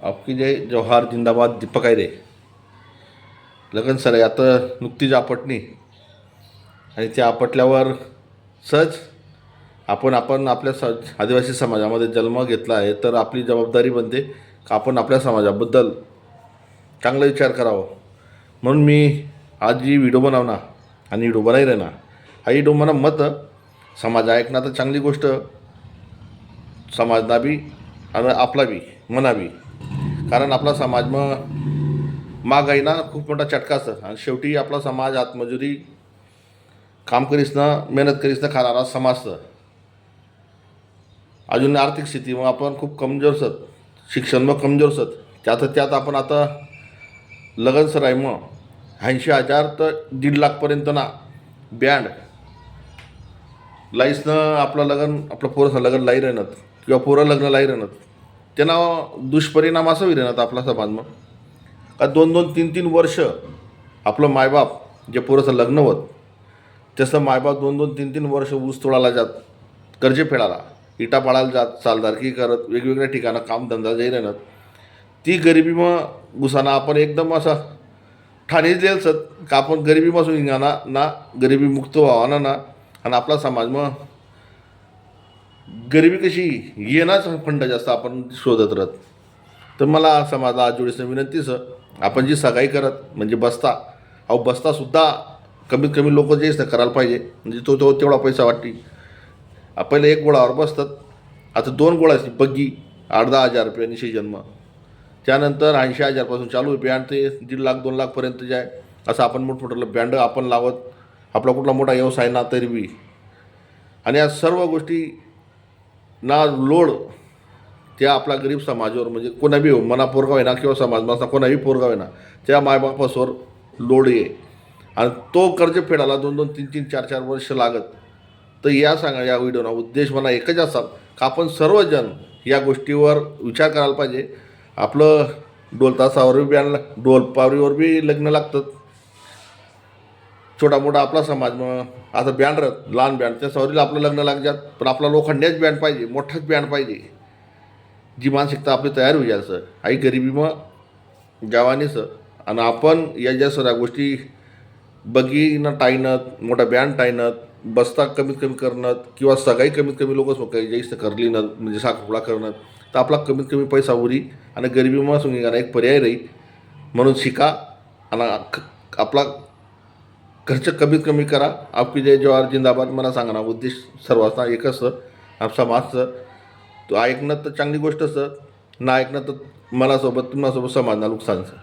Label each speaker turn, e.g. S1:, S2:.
S1: आपकी जय जवाहर जिंदाबाद दीपक आहे रे लगन सर आता नुकतीच आपटणी आणि त्या आपटल्यावर सहज आपण आपल्या आदिवासी समाजामध्ये जन्म घेतला आहे तर आपली जबाबदारी बनते का आपण आपल्या समाजाबद्दल चांगला विचार करावा. म्हणून मी आज जी व्हिडिओ बनवणार आणि व्हिडिओ बनाई राहणार हा व्हिडिओ मला मत समाज ऐकणं तर चांगली गोष्ट समाजना बी आणि आपला बी मना बी कारण आपला समाज मग महागाईना खूप मोठा चटका असतं आणि शेवटी आपला समाज आत्मजुरी काम करीसनं मेहनत करीसनं खाणारा समाज अजून आर्थिक स्थिती मग आपण खूप कमजोर सत शिक्षण मग कमजोर सत त्यात आपण आता लगन सर आहे मग 80,000 तर 1.5 लाखपर्यंत ना बँड लाईसनं आपलं लग्न आपलं पोरं लग्न लाई राहणार किंवा पोरं लग्न लाई राहणार त्यांना दुष्परिणाम असं होई राहणार आपला समाज मग का 2-2, 3-3 वर्ष आपलं मायबाप जे पोरंचं लग्न होत तसं मायबाप 2-2, 3-3 वर्ष ऊस तोडायला जात कर्जे फेडायला इटा पाडायला जात सालदारकी करत वेगवेगळ्या ठिकाणं कामधंदा जाई राहणार ती गरिबी मग घुसाना आपण एकदम असा ठाणेच द्याल सत का आपण गरिबीपासून निघाना ना गरिबी मुक्त व्हावा ना आणि आपला समाज मग गरिबी कशी येणाच फंड जास्त आपण शोधत राहत. तर मला समाजाला आज जोडीचं विनंतीच आपण जी सगाई करत म्हणजे बस्ता बस्तासुद्धा कमीत कमी लोक जे करायला पाहिजे म्हणजे तो तेवढा पैसा वाटते. पहिले 1 गोळावर बसतात आता 2 गोळाची बग्गी 8-10 हजार रुपये जन्म त्यानंतर 80,000 चालू बँड ते 1.5 लाख 2 लाखपर्यंत जे आहे असं आपण मोठमोठं बँड आपण लावत आपला कुठला मोठा व्यवसाय ना तरी बी आणि या सर्व गोष्टी ना लोड त्या आपला गरीब समाजावर म्हणजे कोणा बी मना पोरगाव आहे ना किंवा समाज मासा कोणाही पोरगाव आहे ना त्या मायबापासवर लोड ये आणि तो कर्ज फेडायला 2-2, 3-3, 4-4 वर्ष लागत. तर या व्हिडिओना उद्देश मला एकच असा का आपण सर्वजण या गोष्टीवर विचार करायला पाहिजे. आपलं ढोलतासावर बी ढोलपावरीवर बी लग्न लागतात छोटा मोठा आपला समाज मग आता बँड राहत लहान बँड त्या सवरीला आपलं लग्न लागतात पण आपला लोखंड्याच बँड पाहिजे मोठाच बँड पाहिजे जी मानसिकता आपली तयार होईल सर आई गरिबी मग गावानीच आणि आपण या ज्या सगळ्या गोष्टी बगीनं टाईनत मोठा बँड टाईनत बस्ता कमीत कमी करणं किंवा सगळी कमीत कमी लोकच काही जास्त करली न म्हणजे साखरपुडा करणं तर आपला कमीत कमी पैसा उरी आणि गरिबी मग निघाला एक पर्याय राही. म्हणून शिका आणि आपला खर्च कमीत कमी करा. आपकी जय जवाहर जिंदाबाद मला सांगा उद्देश सर्वांचा एकच समाजचं तो ऐकणं तर चांगली गोष्ट सर ना ऐकणं तर मला सोबत तुम्हाला सोबत समाजाला नुकसान सर.